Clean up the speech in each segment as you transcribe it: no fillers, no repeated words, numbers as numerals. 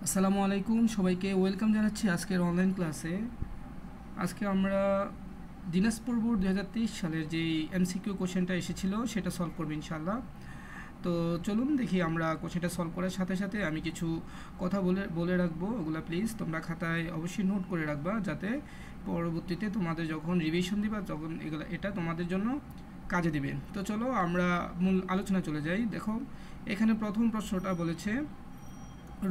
আসসালামু আলাইকুম সবাইকে ওয়েলকাম জানাচ্ছি আজকের অনলাইন ক্লাসে। আজকে আমরা দিনাজপুর বোর্ড 2023 সালের যে এমসিকিউ কোশ্চেনটা এসেছিল সেটা সলভ করব ইনশাআল্লাহ। তো চলুন দেখি আমরা কোশ্চেনটা সলভ করার সাথে সাথে আমি কিছু কথা বলে রাখবো, ওগুলো প্লিজ তোমরা খাতায় অবশ্যই নোট করে রাখবা, যাতে পরবর্তীতে তোমাদের যখন রিভিশন দিবা তখন এটা তোমাদের জন্য কাজে দিবে। তো চলো আমরা মূল আলোচনা চলে যাই। দেখো এখানে প্রথম প্রশ্নটা বলেছে,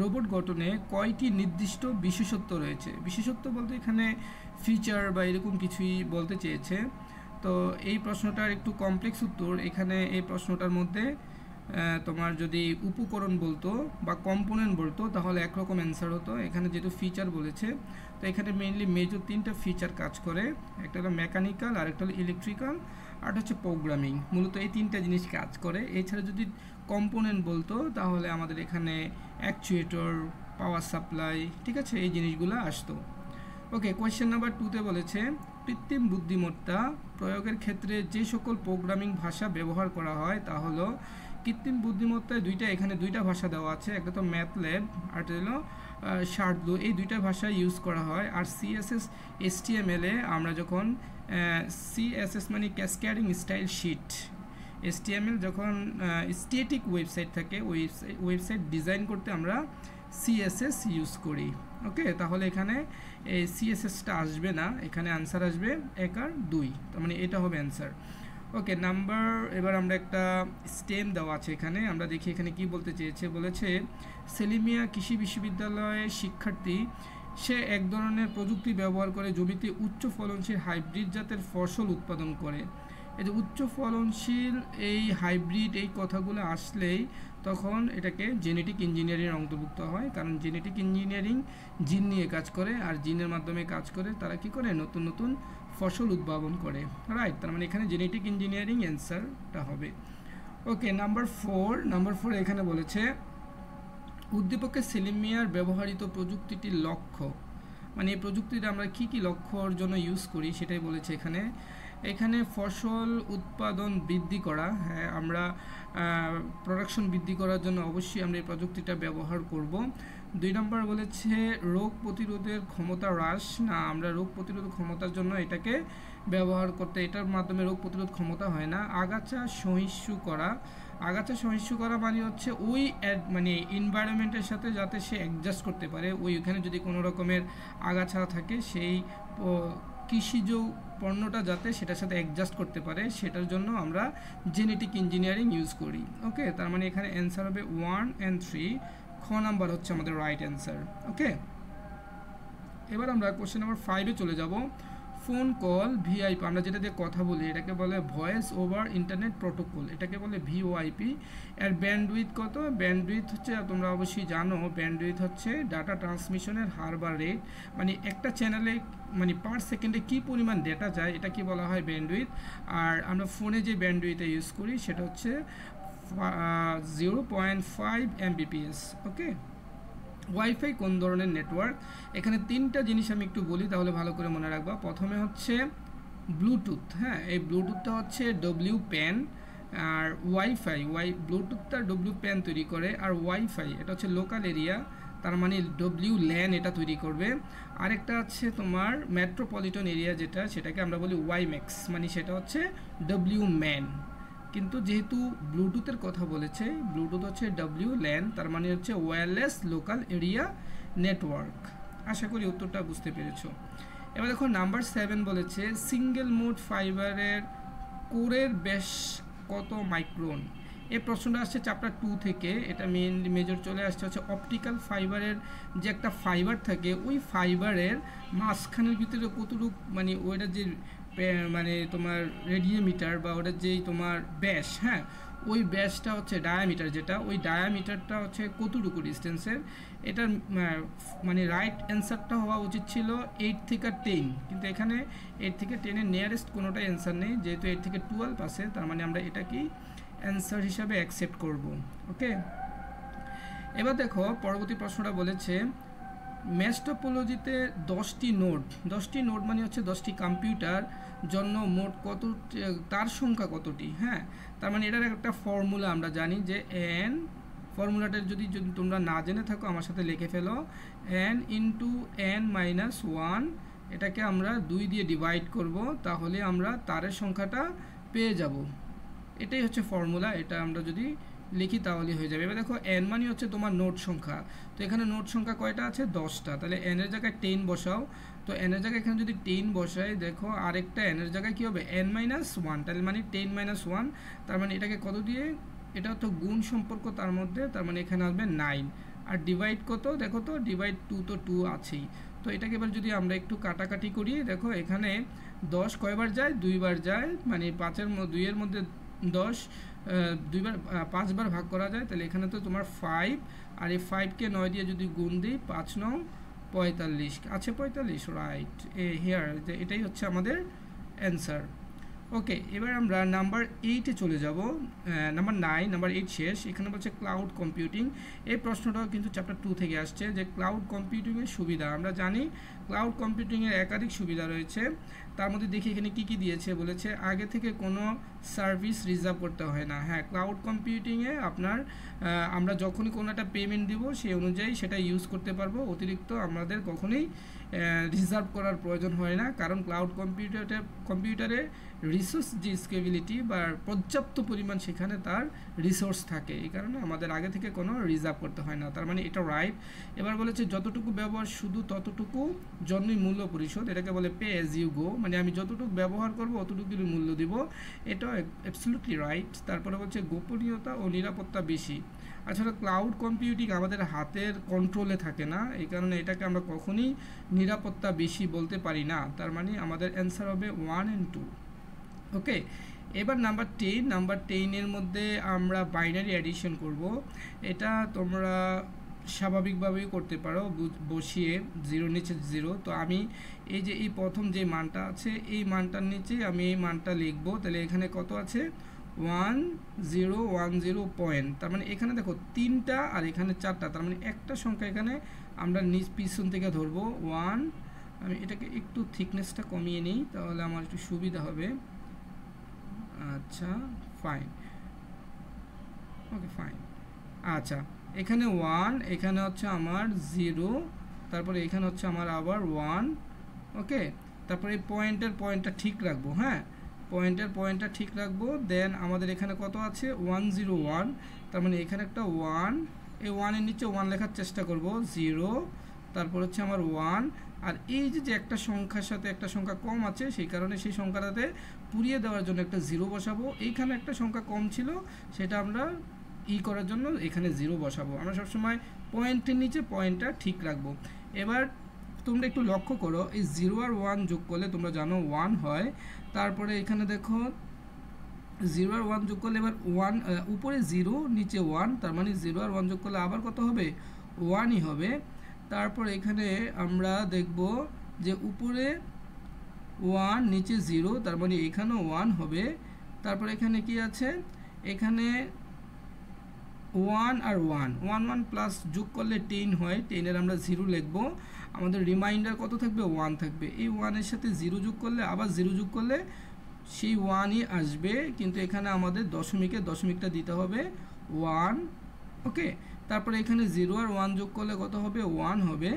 রোবট গঠনে কয়টি নির্দিষ্ট বিশেষত্ব রয়েছে। বিশেষত্ব বলতে এখানে ফিচার বা এরকম কিছুই বলতে চেয়েছে। তো এই প্রশ্নটার একটু কমপ্লেক্স উত্তর। এখানে এই প্রশ্নটার মধ্যে তোমার যদি উপকরণ বলতো বা কম্পোনেন্ট বলতো তাহলে একরকম অ্যান্সার হতো। এখানে যেহেতু ফিচার বলেছে, তো এখানে মেইনলি মেজর তিনটা ফিচার কাজ করে। একটা হলো মেকানিক্যাল, আরেকটা হলো ইলেকট্রিক্যাল, আর হচ্ছে প্রোগ্রামিং। মূলত এই তিনটা জিনিস কাজ করে। এছাড়া যদি কম্পোনেন্ট বলতো তাহলে আমাদের এখানে অ্যাকচুয়েটর, পাওয়ার সাপ্লাই, ঠিক আছে, এই জিনিসগুলো আসতো। ওকে, কোয়েশ্চেন নাম্বার 2তে বলেছে, কৃত্রিম বুদ্ধিমত্তা প্রয়োগের ক্ষেত্রে যে সকল প্রোগ্রামিং ভাষা ব্যবহার করা হয় তা হলো। কৃত্রিম বুদ্ধিমত্তায় এখানে দুইটা ভাষা দেওয়া আছে, একটা তো ম্যাথল্যাব আর একটা হলো শার্ডব্লু। এই দুইটা ভাষা ইউজ করা হয়। আর সিএসএস HTML এ আমরা যখন সিএসএস মানে ক্যাসকেডিং স্টাইল শিট, HTML যখন স্ট্যাটিক ওয়েবসাইট থাকে, ওয়েবসাইট ডিজাইন করতে আমরা CSS ইউজ করি। ওকে, তাহলে এখানে এই CSSটা আসবে না, এখানে আনসার আসবে 1 আর 2, তার মানে এটা হবে অ্যান্সার। ওকে, নাম্বার, এবার আমরা একটা স্টেম দেওয়া আছে এখানে, আমরা দেখি এখানে কি বলতে চেয়েছে। বলেছে সেলিমিয়া কৃষি বিশ্ববিদ্যালয়ের শিক্ষার্থী, সে এক ধরনের প্রযুক্তি ব্যবহার করে জমিতে উচ্চ ফলনশীল হাইব্রিড জাতের ফসল উৎপাদন করে। এই যে উচ্চ ফলনশীল, এই হাইব্রিড, এই কথাগুলো আসলেই তখন এটাকে জেনেটিক ইঞ্জিনিয়ারিং অন্তর্ভুক্ত হয়, কারণ জেনেটিক ইঞ্জিনিয়ারিং জিন নিয়ে কাজ করে, আর জিনের মাধ্যমে কাজ করে তারা কি করে, নতুন নতুন ফসল উদ্ভাবন করে, রাইট। তার মানে এখানে জেনেটিক ইঞ্জিনিয়ারিং অ্যান্সারটা হবে। ওকে, নাম্বার ফোর এখানে বলেছে উদ্দীপকে সেলিম মিয়ার ব্যবহৃত প্রযুক্তিটির লক্ষ্য, মানে এই প্রযুক্তিটা আমরা কি কি লক্ষ্যর জন্য ইউজ করি সেটাই বলেছে এখানে। এখানে ফসল উৎপাদন বৃদ্ধি করা, হ্যাঁ, আমরা প্রোডাকশন বৃদ্ধি করার জন্য অবশ্যই আমরা এই প্রযুক্তিটা ব্যবহার করব। 2 নম্বর বলেছে রোগ প্রতিরোধের ক্ষমতা হ্রাস, না, আমরা রোগ প্রতিরোধ ক্ষমতার জন্য এটাকে ব্যবহার করতে, এটার মাধ্যমে রোগ প্রতিরোধ ক্ষমতা হয় না। আগাছা সহিষ্ণু করা, আগাছা সহিষ্ণু করা মানে হচ্ছে ওই মানে এনভায়রনমেন্টের সাথে যাতে সে অ্যাডজাস্ট করতে পারে, ওইখানে যদি কোনো রকমের আগাছা থাকে সেই কৃষিজ পণ্যটা যাতে সেটার সাথে অ্যাডজাস্ট করতে পারে, সেটার জন্য আমরা জেনেটিক ইঞ্জিনিয়ারিং ইউজ করি। ওকে, তার মানে এখানে অ্যান্সার হবে 1 and 3, খ নাম্বার হচ্ছে আমাদের রাইট অ্যান্সার। ওকে, এবার আমরা কোশ্চেন নাম্বার 5-এ চলে যাব। ফোন কল ভিআইপি, আমরা যেটা দিয়ে কথা বলি এটাকে বলে ভয়েস ওভার ইন্টারনেট প্রোটোকল, এটাকে বলে VoIP। এর ব্যান্ডউইথ কত? ব্যান্ডউইথ হচ্ছে, তোমরা অবশ্যই জানো, ব্যান্ডউইথ হচ্ছে ডাটা ট্রান্সমিশনের হার বা রেট, মানে একটা চ্যানেলে মানে পার সেকেন্ডে কী পরিমাণ ডেটা যায় এটা কি বলা হয়, ব্যান্ডউইথ। আর আমরা ফোনে যে ব্যান্ডউইথে ইউজ করি সেটা হচ্ছে 0.5 Mbps। ওকে, ওয়াইফাই কোন ধরনের নেটওয়ার্ক? এখানে 3টা জিনিস আমি একটু বলি তাহলে ভালো করে মনে রাখবা। প্রথমে হচ্ছে ব্লুটুথ, হ্যাঁ, এই ব্লুটুথটা হচ্ছে WPAN, আর ব্লুটুথটা WPAN তৈরি করে, আর ওয়াইফাই এটা হচ্ছে লোকাল এরিয়া, তার মানে WLAN এটা তৈরি করবে। আরেকটা আছে তোমার মেট্রোপলিটন এরিয়া, যেটা সেটাকে আমরা বলি WiMAX, মানে সেটা হচ্ছে WMAN। কিন্তু যেহেতু ব্লুটুথের কথা বলেছে, ব্লুটুথ হচ্ছে WLAN, তার মানে হচ্ছে ওয়্যারলেস লোকাল এরিয়া নেটওয়ার্ক। আশা করি উত্তরটা বুঝতে পেরেছো। এবার দেখো নাম্বার 7 বলেছে সিঙ্গেল মোড ফাইবারের কোরের ব্যাস কত মাইক্রন। এই প্রশ্নটা আসছে চ্যাপ্টার 2 থেকে, এটা মেজর চলে আসছে হচ্ছে অপটিক্যাল ফাইবারের যে একটা ফাইবার থাকে, ওই ফাইবারের মাঝখানের ভিতরে কতটুকু, মানে ওইটা যে মানে তোমার রেডিওমিটার বা ওটার যেই তোমার ব্যাস, হ্যাঁ, ওই ব্যাসটা হচ্ছে ডায়ামিটার, যেটা ওই ডায়ামিটারটা হচ্ছে কতটুকু ডিস্টেন্সের। এটার মানে রাইট অ্যান্সারটা হওয়া উচিত ছিল 8 থেকে 10, কিন্তু এখানে 8 থেকে 10-এর নিয়ারেস্ট কোনোটাই অ্যান্সার নেই, যেহেতু 8 থেকে 12 আছে, তার মানে আমরা এটাকেই অ্যান্সার হিসাবে অ্যাকসেপ্ট করব। ওকে, এবার দেখো পরবর্তী প্রশ্নটা বলেছে ম্যাশ টপোলজিতে 10টি নোড মানে হচ্ছে 10টি কম্পিউটার জন্য মোট কত, তার সংখ্যা কতটি, হ্যাঁ, তার মানে এটার একটা ফর্মুলা আমরা জানি যে n ফর্মুলাটা যদি তোমরা না জেনে থাকো আমার সাথে লিখে ফেলো, n ইন্টু n মাইনাস 1, এটাকে আমরা 2 দিয়ে ডিভাইড করব, তাহলে আমরা তারের সংখ্যাটা পেয়ে যাব। এটাই হচ্ছে ফর্মুলা। এটা আমরা যদি লিখি তাহলে হয়ে যাবে। এবার দেখো n মানে হচ্ছে তোমার নোট সংখ্যা, তো এখানে নোট সংখ্যা কয়টা আছে? 10টা। তাহলে n এর জায়গায় 10 বসাও। তো n এর জায়গায় এখানে যদি 10 বসাই, দেখো আরেকটা n এর জায়গায় কী হবে? n মাইনাস 1, তাহলে মানে 10 মাইনাস 1, তার মানে এটাকে কত দিয়ে, এটা তো গুণ সম্পর্ক তার মধ্যে, তার মানে এখানে আসবে 9। আর ডিভাইড কত? দেখো তো ডিভাইড 2, তো 2 আছেই। তো এটাকে এবার যদি আমরা একটু কাটাকাটি করি, দেখো এখানে 10 কয়বার যায়? 2 বার যায়, মানে 2 এর মধ্যে 10 5বার ভাগ করা যায়, তাহলে এখানে তো তোমার 5, আর এই 5কে 9 দিয়ে যদি গুণ দিই, 5 9 45 আছে, 45, রাইট। হিয়ার এটাই হচ্ছে আমাদের অ্যান্সার। ওকে, এবার আমরা নাম্বার 8-এ চলে যাব। নাম্বার 9, নাম্বার 8 শেষ। এখানে বলছে ক্লাউড কম্পিউটিং। এই প্রশ্নটাও কিন্তু চ্যাপ্টার 2 থেকে আসছে, যে ক্লাউড কম্পিউটিংয়ের সুবিধা। আমরা জানি ক্লাউড কম্পিউটিংয়ের একাধিক সুবিধা রয়েছে, তার মধ্যে দেখি এখানে কি কি দিয়েছে। বলেছে আগে থেকে কোনো সার্ভিস রিজার্ভ করতে হয় না। হ্যাঁ, ক্লাউড কম্পিউটিংয়ে আপনার আমরা যখনই কোনো একটা পেমেন্ট দিব, সেই অনুযায়ী সেটা ইউজ করতে পারবো। অতিরিক্ত আমাদের কখনোই রিজার্ভ করার প্রয়োজন হয় না, কারণ ক্লাউড কম্পিউটারে রিসোর্স যে স্কেবিলিটি বা পর্যাপ্ত পরিমাণ সেখানে তার রিসোর্স থাকে, এই কারণে আমাদের আগে থেকে কোনো রিজার্ভ করতে হয় না। তার মানে এটা রাইট। এবার বলেছে যতটুকু ব্যবহার শুধু ততটুকু জন্যই মূল্য পরিশোধ, এটাকে বলে পে অ্যাজ ইউ গো, মানে আমি যতটুকু ব্যবহার করব অতটুকুই মূল্য দিব, এটা অ্যাবসলিউটলি রাইট। তারপরে বলছে গোপনীয়তা ও নিরাপত্তা বেশি। আসলে ক্লাউড কম্পিউটিং আমাদের হাতের কন্ট্রোলে থাকে না, এই কারণে এটাকে আমরা কখনোই নিরাপত্তা বেশি বলতে পারি না। তার মানে আমাদের অ্যান্সার হবে 1 and 2। ওকে, এবার নাম্বার 10। নাম্বার 10-এর মধ্যে আমরা বাইনারি অ্যাডিশন করব। এটা তোমরা স্বাভাবিকভাবেই করতে পারো, বসিয়ে 0 নিচে 0। তো আমি এই যে এই প্রথম যে মানটা আছে, এই মানটার নিচে আমি এই মানটা লিখব। তাহলে এখানে কত আছে? 1010 পয়েন্ট। তার মানে এখানে দেখো 3টা আর এখানে 4টা, তার মানে একটা সংখ্যা এখানে আমরা নিচ পিছন থেকে ধরবো 1। আমি এটাকে একটু থিকনেসটা কমিয়ে নিই, তাহলে আমার একটু সুবিধা হবে। আচ্ছা, ফাইন। ওকে, ফাইন। আচ্ছা, এখানে 1, এখানে হচ্ছে আমার 0, তারপরে এখানে হচ্ছে আমার আবার 1। ওকে, তারপরে এই পয়েন্টটা ঠিক রাখবো। হ্যাঁ, পয়েন্টটা ঠিক রাখবো। দেন আমাদের এখানে কত আছে? 101। তার মানে এখানে একটা 1, এই 1-এর নিচে 1 লেখার চেষ্টা করব, 0, তারপর হচ্ছে আমার 1। আর এই যে একটা সংখ্যার সাথে একটা সংখ্যা কম আছে, সেই কারণে সেই সংখ্যাটাতে পুড়িয়ে দেওয়ার জন্য একটা 0 বসাবো। এইখানে একটা সংখ্যা কম ছিল, সেটা আমরা করার জন্য এখানে 0 বসাবো। আমরা সবসময় পয়েন্টের নিচে পয়েন্টটা ঠিক রাখবো। এবার তোমরা একটু লক্ষ্য করো, এই 0 আর 1 যোগ করলে তোমরা জানো 1 হয়। তারপরে এখানে দেখো 0 আর 1 যোগ করলে এবার 1, উপরে 0 নিচে 1, তার মানে 0 আর 1 যোগ করলে আবার কত হবে? 1ই হবে। তারপর এখানে আমরা দেখব যে উপরে 1 নিচে 0, তার মানে এখানেও 1 হবে। তারপর এখানে কি আছে? এখানে 1 আর 1 প্লাস যোগ করলে 10 হয়, 10-এর আমরা 0 লিখব। আমাদের রিমাইন্ডার কত থাকবে? 1 থাকবে। এই 1-এর সাথে 0 যোগ করলে, আবার 0 যোগ করলে সেই 1ই আসবে, কিন্তু এখানে আমাদের দশমিকটা দিতে হবে 1। ওকে, তারপরে এখানে 0 আর 1 যোগ করলে কত হবে? 1 হবে।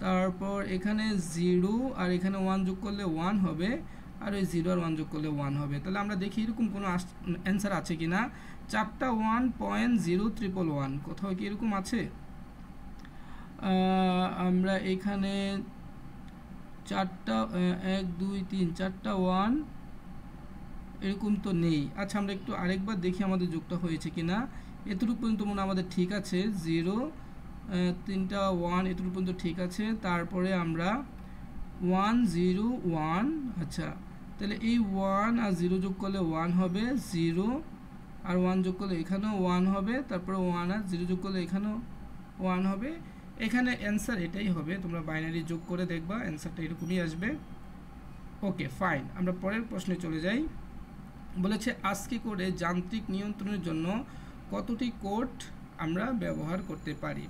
তারপর এখানে 0 আর এখানে 1 যোগ করলে 1 হবে, আর ওই 0 আর 1 যোগ করলে 1 হবে। তাহলে আমরা দেখি এরকম কোনো অ্যান্সার আছে কি না। 4টা 1.0111, কোথাও কি এরকম আছে? আমরা এখানে 4টা 1 2 3 4টা 1 এরকম তো নেই। আচ্ছা, আমরা একটু আরেকবার দেখি আমাদের যোগটা হয়েছে কিনা। এতটুকু পর্যন্ত মনে আমাদের ঠিক আছে, 0 3টা 1 এতটুকু পর্যন্ত ঠিক আছে। তারপরে আমরা 1 0 1, আচ্ছা, তাহলে এই 1 আর 0 যোগ করলে 1 হবে, 0 আর 1 যোগ করলে এখানেও 1 হবে, তারপরে 1 আর 0 যোগ করলে এখানেও 1 হবে। এখানে অ্যান্সার এটাই হবে, তোমরা বাইনারি যোগ করে দেখবা অ্যান্সারটা এরকমই আসবে। ওকে, ফাইন। আমরা পরের প্রশ্নে চলে যাই। বলেছে আজকে করে যান্ত্রিক নিয়ন্ত্রণের জন্য কতটি কোড আমরা ব্যবহার করতে পারি।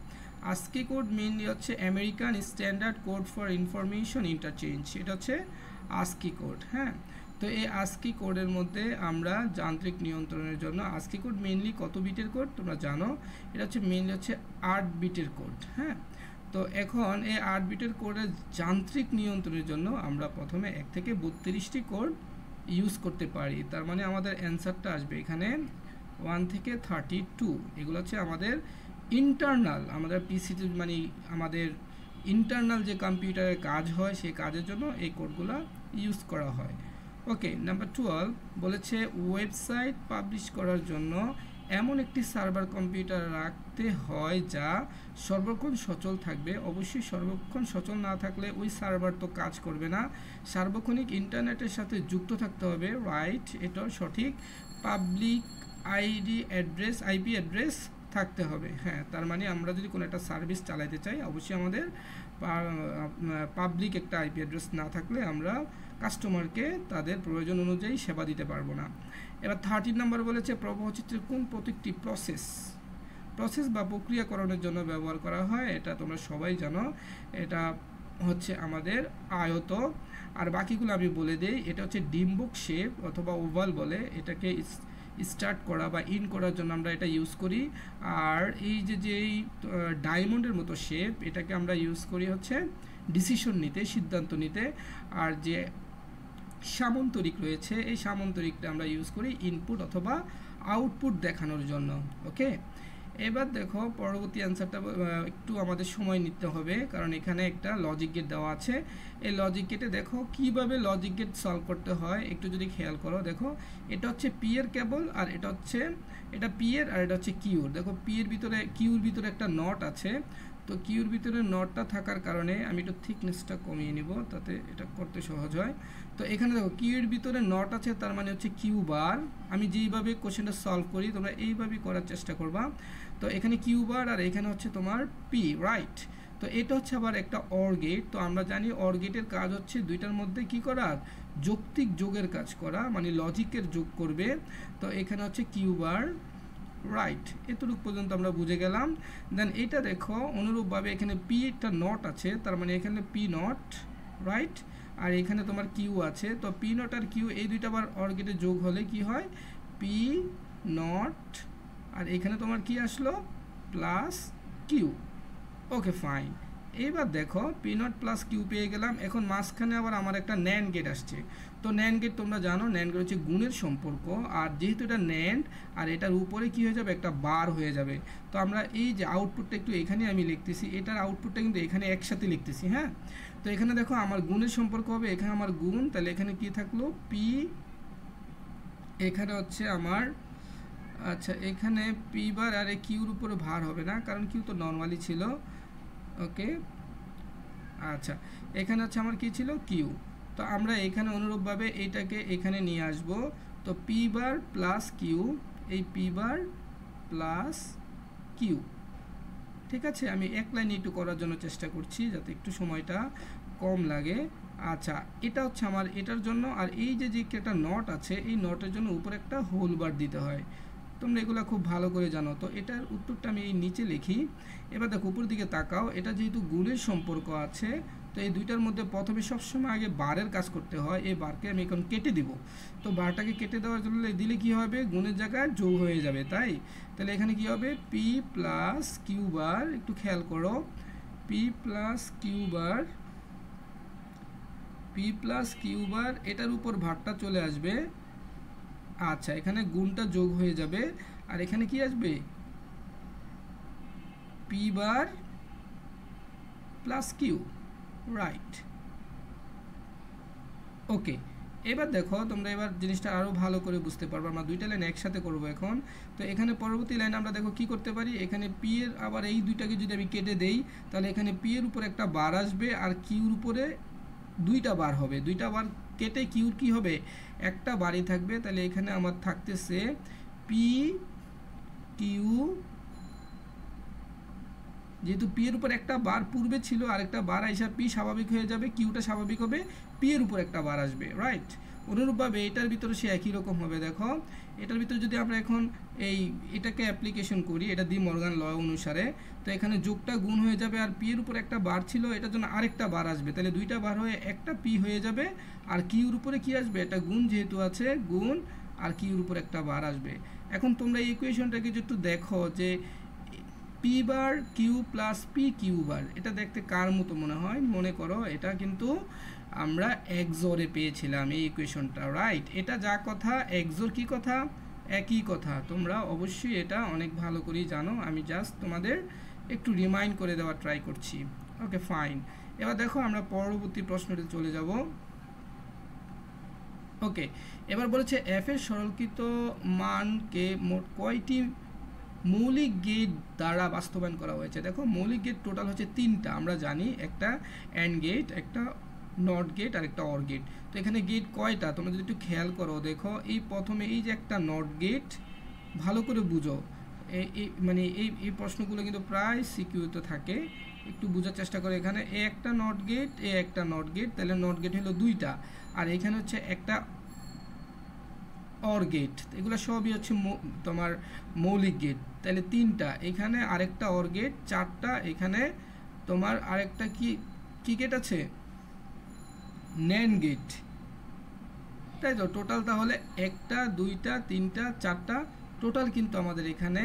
আজকে কোড মেইনলি হচ্ছে American standard code for information interchange, এটা হচ্ছে আজকি কোড। হ্যাঁ, তো এই ASCII কোডের মধ্যে আমরা যান্ত্রিক নিয়ন্ত্রণের জন্য ASCII কোড মেইনলি কত বিটের কোড তোমরা জানো, এটা হচ্ছে মেইনলি হচ্ছে 8 বিটের কোড। হ্যাঁ, তো এখন এই 8 বিটের কোডের যান্ত্রিক নিয়ন্ত্রণের জন্য আমরা প্রথমে 1 থেকে 32টি কোড ইউজ করতে পারি। তার মানে আমাদের অ্যান্সারটা আসবে এখানে 1 থেকে 32। এগুলো হচ্ছে আমাদের ইন্টারনাল, আমাদের পিসিতে মানে আমাদের ইন্টারনাল যে কম্পিউটারের কাজ হয় সেই কাজের জন্য এই কোডগুলো ইউজ করা হয়। ওকে, নাম্বার 12 বলেছে ওয়েবসাইট পাবলিশ করার জন্য এমন একটি সার্ভার কম্পিউটার রাখতে হয় যা সর্বক্ষণ সচল থাকবে। অবশ্যই সর্বক্ষণ সচল না থাকলে ওই সার্ভার তো কাজ করবে না, সার্বক্ষণিক ইন্টারনেটের সাথে যুক্ত থাকতে হবে। রাইট, এটা সঠিক। পাবলিক আইপি অ্যাড্রেস থাকতে হবে। হ্যাঁ, তার মানে আমরা যদি কোনো একটা সার্ভিস চালাতে চাই অবশ্যই আমাদের পাবলিক একটা আইপি অ্যাড্রেস না থাকলে আমরা কাস্টমারকে তাদের প্রয়োজন অনুযায়ী সেবা দিতে পারবো না। এবার 13 নম্বর বলেছে প্রবাহচিত্রের কোন প্রতীকটি প্রসেস বা প্রক্রিয়াকরণের জন্য ব্যবহার করা হয়। এটা তোমরা সবাই জানো, এটা হচ্ছে আমাদের আয়ত। আর বাকিগুলো আমি বলে দেই, এটা হচ্ছে ডিম্বক শেপ অথবা ওভাল বলে, এটাকে স্টার্ট করা বা ইন করার জন্য আমরা এটা ইউজ করি। আর এই যেই ডায়মন্ডের মতো শেপ, এটাকে আমরা ইউজ করি হচ্ছে ডিসিশন নিতে, সিদ্ধান্ত নিতে। আর যে সামন্তরিক রয়েছে এই সামন্তরিকটা আমরা ইউজ করি ইনপুট অথবা আউটপুট দেখানোর জন্য। ওকে, এবার দেখো পরবর্তী অ্যান্সারটা একটু আমাদের সময় নিতে হবে, কারণ এখানে একটা লজিক গেট দেওয়া আছে। এই লজিক গেটে দেখো কিভাবে লজিক গেট সলভ করতে হয় একটু যদি খেয়াল করো। দেখো এটা হচ্ছে পি এর কেবল, আর এটা হচ্ছে এটা পি এর, আর এটা হচ্ছে কিউর। দেখো পি এর ভিতরে কিউর ভিতরে একটা নট আছে, তো কিউর ভিতরে নটটা থাকার কারণে আমি একটু থিকনেসটা কমিয়ে নিব, তাতে এটা করতে সহজ হয়। তো এখানে দেখো কিউর ভিতরে নট আছে, তার মানে হচ্ছে কিউ বার। আমি যেইভাবে কোশ্চেনটা সলভ করি তোমরা এইভাবেই করার চেষ্টা করবা। তো এখানে কিউ বার আর এখানে হচ্ছে তোমার পি। রাইট, তো এটা হচ্ছে আবার একটা অর গেট। তো আমরা জানি অর গেটের কাজ হচ্ছে দুইটার মধ্যে কি করা, যৌক্তিক যোগের কাজ করা, মানে লজিকের যোগ করবে। তো এখানে হচ্ছে কিউ বার। রাইট, এতটুকু পর্যন্ত আমরা বুঝে গেলাম। দেন এটা দেখো অনুরূপভাবে এখানে পি একটা নট আছে, তার মানে এখানে পি নট। রাইট, আর এখানে তোমার কিউ আছে, তো পি নট আর কিউ এই দুইটা আবার অর গেটে যোগ হলে কি হয়, পি নট, আর এখানে তোমার কি আসলো, প্লাস কিউ। ওকে ফাইন, এইবার দেখো পি নট প্লাস কিউ পেয়ে গেলাম। এখন মাঝখানে আবার আমার একটা ন্যান্ড গেট আসছে। তো ন্যান্ড গেট তোমরা জানো ন্যান্ড গেট হচ্ছে গুণের সম্পর্ক, আর যেহেতু এটা ন্যান্ড আর এটার উপরে কি হয়ে যাবে, একটা বার হয়ে যাবে। তো আমরা এই যে আউটপুটটা একটু এখানে আমি লিখতেছি, এটার আউটপুটটা কিন্তু এখানে একসাথে লিখতেছি। হ্যাঁ, তো এখানে দেখো আমার গুণের সম্পর্ক হবে, এখানে আমার গুণ, তাহলে এখানে কি থাকলো পি, এখানে হচ্ছে আমার আচ্ছা এখানে পি বার, আর এই কিউর উপরে ভার হবে না কারণ কিউ তো নর্মালি ছিল। ওকে, আচ্ছা এখানে হচ্ছে আমার কি ছিল, কিউ। তো আমরা এখানে অনুরূপভাবে এইটাকে এখানে নিয়ে আসব। তো পি বার প্লাস কিউ, এই পি বার প্লাস কিউ। ঠিক আছে, আমি এক লাইনে একটু করার জন্য চেষ্টা করছি যাতে একটু সময়টা কম লাগে। আচ্ছা, এটা হচ্ছে আমার এটার জন্য, আর এই যে একটা নট আছে এই নটের জন্য উপরে একটা হোল বার দিতে হয়। তোমরা এগুলো খুব ভালো করে জানো। তো এটার উত্তরটা আমি এই নিচে লিখি। এবার দেখো উপর দিকে তাকাও, এটা যেহেতু গুণের সম্পর্ক আছে, তো এই দুইটার মধ্যে প্রথমে সবসময় আগে বারের কাজ করতে হয়। এই বারকে আমি এখন কেটে দিব। তো বারটাকে কেটে দেওয়ার জন্য দিলে কি হবে, গুণের জায়গায় যোগ হয়ে যাবে। তাহলে এখানে কি হবে, পি প্লাস কিউ বার, একটু খেয়াল করো, P plus Q bar, P plus Q bar, এটার উপর ভারটা চলে আসবে। আচ্ছা, এখানে গুণটা যোগ হয়ে যাবে, আর এখানে কি আসবে, P bar plus Q. Right, okay. এবার দেখো তোমরা এবার জিনিসটা আরও ভালো করে বুঝতে পারবো। আমরা দুইটা লাইন একসাথে করব এখন। তো এখানে পরবর্তী লাইনে আমরা দেখো কি করতে পারি, এখানে পি এর আবার এই দুইটাকে যদি আমি কেটে দেই তাহলে এখানে পি এর উপরে একটা বার আসবে, আর কিউর উপরে দুইটা বার হবে। দুইটা বার কেটে কিউর কি হবে, একটা বারই থাকবে। তাহলে এখানে আমার থাকতেছে পি কিউ যেহেতু পি এর উপর একটা বার পূর্বে ছিল, আরেকটা বার আইসা পি স্বাভাবিক হয়ে যাবে, কিউটা স্বাভাবিক হবে, পি এর উপর একটা বার আসবে, রাইট। অনুরূপভাবে এটার ভিতরে সে একই রকম হবে। দেখো এটার ভিতরে যদি আমরা এখন এটাকে অ্যাপ্লিকেশন করি, এটা ডি মর্গান ল অনুসারে, তো এখানে যোগটা গুণ হয়ে যাবে, আর পি এর উপর একটা বার ছিল, এটার জন্য আরেকটা বার আসবে, তাহলে দুইটা বার হয়ে একটা পি হয়ে যাবে। আর কিউর উপরে কি আসবে, এটা গুণ যেহেতু আছে, গুণ আর কিউর উপর একটা বার আসবে। এখন তোমরা এই ইকুয়েশনটাকে একটু দেখো যে P bar Q plus P Q bar, এটা দেখতে কার মতো মনে হয়? মনে করো এটা কিন্তু আমরা এক্সরে পেয়েছিলাম এই ইকুয়েশনটা, রাইট। এটা যা কথা, এক্সর কি কথা, একই কথা। তোমরা অবশ্যই এটা অনেক ভালো করেই জানো, আমি জাস্ট তোমাদের একটু রিমাইন্ড করে দেওয়ার ট্রাই করছি। Okay fine. এবার দেখো আমরা পরবর্তী প্রশ্নতে চলে যাব। ওকে, এবার বলেছে এফ এর সরলীকৃত মানকে মোট কয়টি মৌলিক গেট দ্বারা বাস্তবায়ন করা হয়েছে? দেখো মৌলিক গেট টোটাল হচ্ছে তিনটা, আমরা জানি, একটা অ্যান্ড গেট, একটা নট গেট আর একটা অর গেট। তো এখানে গেট কয়টা তোমরা যদি একটু খেয়াল করো, দেখো এই প্রথমে এই যে একটা নট গেট, ভালো করে বুঝো, মানে এই প্রশ্নগুলো কিন্তু প্রায় সিকিউতে থাকে, একটু বোঝার চেষ্টা করো। এখানে এ একটা নট গেট, এ একটা নট গেট, তাহলে নট গেট হলো দুইটা, আর এখানে হচ্ছে একটা অর গেট, এগুলো সবই হচ্ছে তোমার মৌলিক গেট, তাহলে তিনটা, এখানে আরেকটা অর গেট, চারটা, এখানে তোমার আরেকটা কি গেট আছে, ন্যান্ড গেট, তাই তো। টোটাল তাহলে একটা, দুইটা, তিনটা, চারটা, টোটাল কিন্তু আমাদের এখানে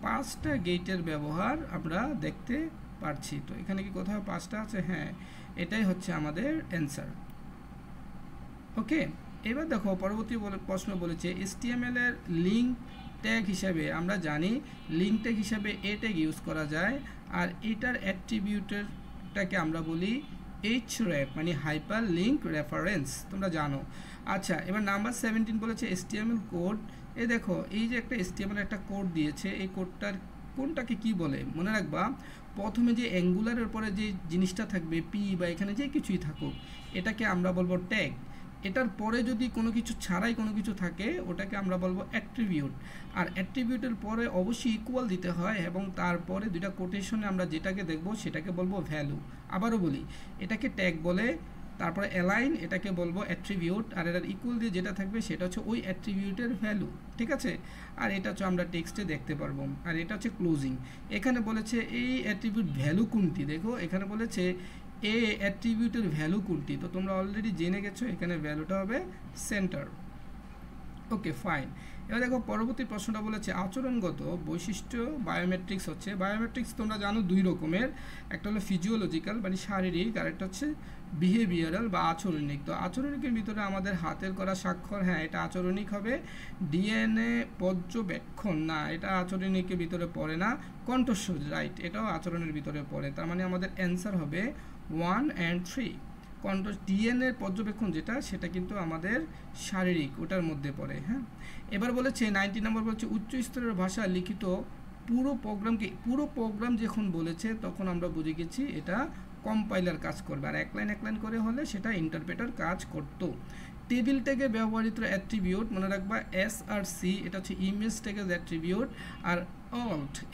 5টা গেটের ব্যবহার আমরা দেখতে পারছি। তো এখানে কি কোথাও 5টা আছে? হ্যাঁ, এটাই হচ্ছে আমাদের অ্যান্সার। ওকে, এবার দেখো পরবর্তী প্রশ্ন বলেছে HTML এর লিঙ্ক ট্যাগ হিসাবে, আমরা জানি লিঙ্ক ট্যাগ হিসাবে এ ট্যাগ ইউজ করা যায়, আর এটার অ্যাট্রিবিউটরটাকে আমরা বলি href, মানে হাইপার লিঙ্ক রেফারেন্স, তোমরা জানো। আচ্ছা, এবার নাম্বার 17 বলেছে HTML কোড। দেখো এই যে একটা HTML একটা কোড দিয়েছে, এই কোডটার কোনটাকে কি বলে? মনে রাখবা, প্রথমে যে অ্যাঙ্গুলারের পরে যে জিনিসটা থাকবে পি বা এখানে যে কিছুই থাকুক, এটাকে আমরা বলবো ট্যাগ। এটার পরে যদি কোনো কিছু ছাড়াই কোনো কিছু থাকে, ওটাকে আমরা বলবো অ্যাট্রিবিউট। আর অ্যাট্রিবিউটের পরে অবশ্যই ইকুয়াল দিতে হয়, এবং তারপরে দুইটা কোটেশনে আমরা যেটাকে দেখব সেটাকে বলবো ভ্যালু। আবারও বলি, এটাকে ট্যাগ বলে, তারপরে অ্যালাইন, এটাকে বলবো অ্যাট্রিবিউট, আর এটার ইকুয়াল দিয়ে যেটা থাকবে সেটা হচ্ছে ওই অ্যাট্রিবিউটের ভ্যালু, ঠিক আছে। আর এটা হচ্ছে আমরা টেক্সটে দেখতে পারবো, আর এটা হচ্ছে ক্লোজিং। এখানে বলেছে এই অ্যাট্রিবিউট ভ্যালু কোনটি, দেখো এখানে বলেছে এ অ্যাট্রিবিউটের ভ্যালু কোনটি, তো তোমরা অলরেডি জেনে গেছো, এখানে ভ্যালুটা হবে সেন্টার। Okay fine. এবার দেখো পরবর্তী প্রশ্নটা বলেছে আচরণগত বৈশিষ্ট্য বায়োমেট্রিক্স হচ্ছে। বায়োমেট্রিক্স তোমরা জানো দুই রকমের, একটা হলো ফিজিওলজিক্যাল মানে শারীরিক, আর একটা হচ্ছে বিহেভিয়ারাল বা আচরণিক। তো আচরণিকের ভিতরে আমাদের হাতের করা স্বাক্ষর, হ্যাঁ এটা আচরণিক হবে। ডিএনএ পর্যবেক্ষণ, না এটা আচরণিকের ভিতরে পড়ে না। কণ্ঠস্বর, রাইট, এটাও আচরণের ভিতরে পড়ে। তার মানে আমাদের অ্যান্সার হবে 1 and 3। ডিএনএ পর্যবেক্ষণ যেটা, সেটা কিন্তু আমাদের শারীরিক, ওটার মধ্যে পড়ে। হ্যাঁ, এবার বলেছে 90 নম্বর বলছে উচ্চ স্তরের ভাষা লিখিত পুরো প্রোগ্রাম যখন বলেছে, তখন আমরা বুঝে গেছি এটা কম্পাইলার কাজ করবে, আর এক লাইন করে হলে সেটা ইন্টারপ্রেটার কাজ করত। টেবিল ট্যাগে ব্যবহৃত অ্যাট্রিবিউট মনে রাখবা SRC, এটা হচ্ছে ইমেজ ট্যাগের অ্যাট্রিবিউট, আর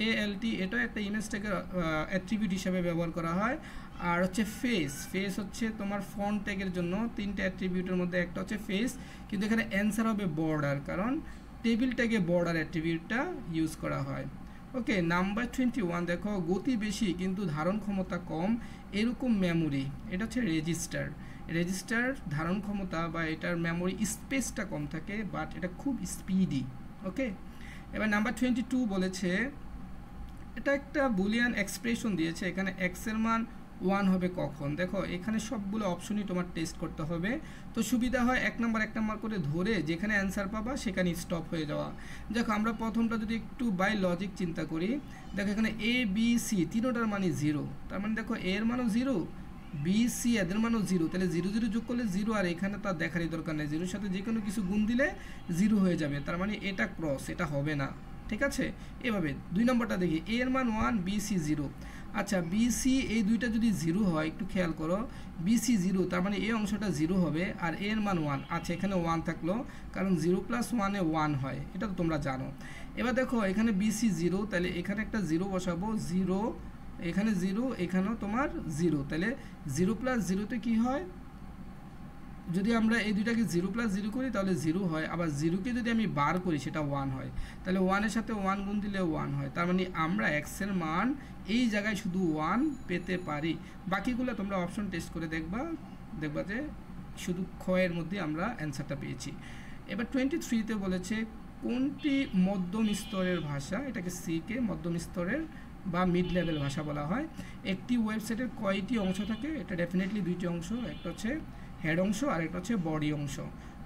ALT এটা একটা ইমেজ ট্যাগের অ্যাট্রিবিউট হিসেবে ব্যবহার করা হয়। আর হচ্ছে ফেস হচ্ছে তোমার ফন্ট ট্যাগের জন্য, তিনটে অ্যাট্রিবিউটের মধ্যে একটা হচ্ছে ফেস, কিন্তু এখানে অ্যান্সার হবে বর্ডার, কারণ টেবিল ট্যাগে বর্ডার অ্যাট্রিবিউটটা ইউজ করা হয়। ওকে, নাম্বার 21 দেখো গতি বেশি কিন্তু ধারণ ক্ষমতা কম এরকম মেমোরি, এটা হচ্ছে রেজিস্টার ধারণ ক্ষমতা বা এটার মেমোরি স্পেসটা কম থাকে, বাট এটা খুব স্পিডি। ওকে, এবার নাম্বার 22 বলেছে এটা একটা বুলিয়ান এক্সপ্রেশন দিয়েছে, এখানে এক্স এর মান 1 হবে কখন। দেখো এখানে সবগুলো অপশনই তোমার টেস্ট করতে হবে, তো সুবিধা হয় এক নাম্বার করে ধরে যেখানে অ্যান্সার পাবা সেখানে স্টপ হয়ে যাওয়া। দেখো আমরা প্রথমটা যদি একটু বাই লজিক চিন্তা করি, দেখো এখানে এ বি সি তিনোটার মানই 0, তার মানে দেখো এ এর মানও 0, বি সি এদের মানও 0, তাহলে 0 0 যোগ করলে 0, আর এখানে তার দেখারই দরকার নেই, 0-র সাথে যে কোনো কিছু গুণ দিলে 0 হয়ে যাবে, তার মানে এটা ক্রস, এটা হবে না, ঠিক আছে। এভাবে 2 নম্বরটা দেখি, এ এর মান 1 বি সি 0। আচ্ছা, বি সি এই দুইটা যদি 0 হয়, একটু খেয়াল করো, বি সি 0, তার মানে এই অংশটা 0 হবে, আর এর মান 1। আচ্ছা, এখানে 1 থাকলো, কারণ 0 + 1 এ 1 হয়, এটা তো তোমরা জানো। এবার দেখো এখানে বি সি 0, তাহলে এখানে একটা 0 বসাবো, 0 এখানে 0, এখানেও তোমার 0, তাহলে 0 প্লাস 0তে কী হয়, যদি আমরা এই দুইটাকে 0 প্লাস 0 করি তাহলে 0 হয়, আবার 0কে যদি আমি বার করি সেটা 1 হয়, তাহলে 1-এর সাথে 1 গুণ দিলে 1 হয়। তার মানে আমরা এক্সের মান এই জায়গায় শুধু 1 পেতে পারি। বাকিগুলো তোমরা অপশন টেস্ট করে দেখবা যে শুধু ক্ষয়ের মধ্যে আমরা অ্যান্সারটা পেয়েছি। এবার 23তে বলেছে কোনটি মধ্যম স্তরের ভাষা, এটাকে সিকে মধ্যম স্তরের বা মিড লেভেল ভাষা বলা হয়। একটি ওয়েবসাইটের কয়টি অংশ থাকে, এটা ডেফিনেটলি দুইটি অংশ, একটা হচ্ছে হেড অংশ আর একটা হচ্ছে বডি অংশ।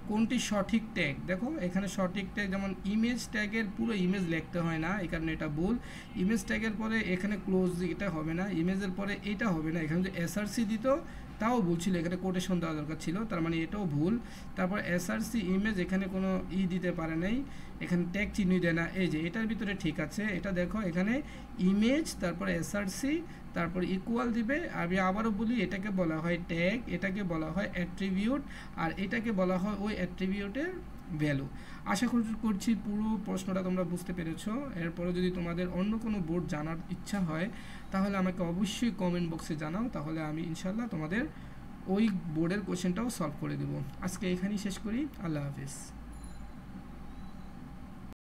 কোনটি সঠিক ট্যাগ, দেখো এখানে সঠিক ট্যাগ, যেমন ইমেজ ট্যাগের পুরো ইমেজ লিখতে হয় না, এই কারণে এটা ভুল। ইমেজ ট্যাগের পরে এখানে ক্লোজ এটা হবে না, ইমেজের পরে এটা হবে না, এখানে যে এসআরসি দিত তাও ভুল ছিল, এখানে কোটেশন দেওয়া দরকার ছিল, তার মানে এটাও ভুল। তারপর এসআরসি ইমেজ এখানে কোনো দিতে পারে নাই, এখানে ট্যাগ চিহ্ন দেয় না, এই যে এটার ভিতরে ঠিক আছে। এটা দেখো এখানে ইমেজ তারপরে এসআরসি তারপর ইকুয়াল দিবে। আমি আবারও বলি, এটাকে বলা হয় ট্যাগ, এটাকে বলা হয় অ্যাট্রিবিউট, আর এটাকে বলা হয় ওই অ্যাট্রিবিউটের ভ্যালু। আশা করছি পুরো প্রশ্নটা তোমরা বুঝতে পেরেছো। এরপরে যদি তোমাদের অন্য কোনো বোর্ড জানার ইচ্ছা হয় তাহলে আমাকে অবশ্যই কমেন্ট বক্সে জানাও, তাহলে আমি ইনশাল্লাহ তোমাদের ওই বোর্ডের কোশ্চেনটাও সলভ করে দেবো। আজকে এখানেই শেষ করি, আল্লাহ হাফিজ।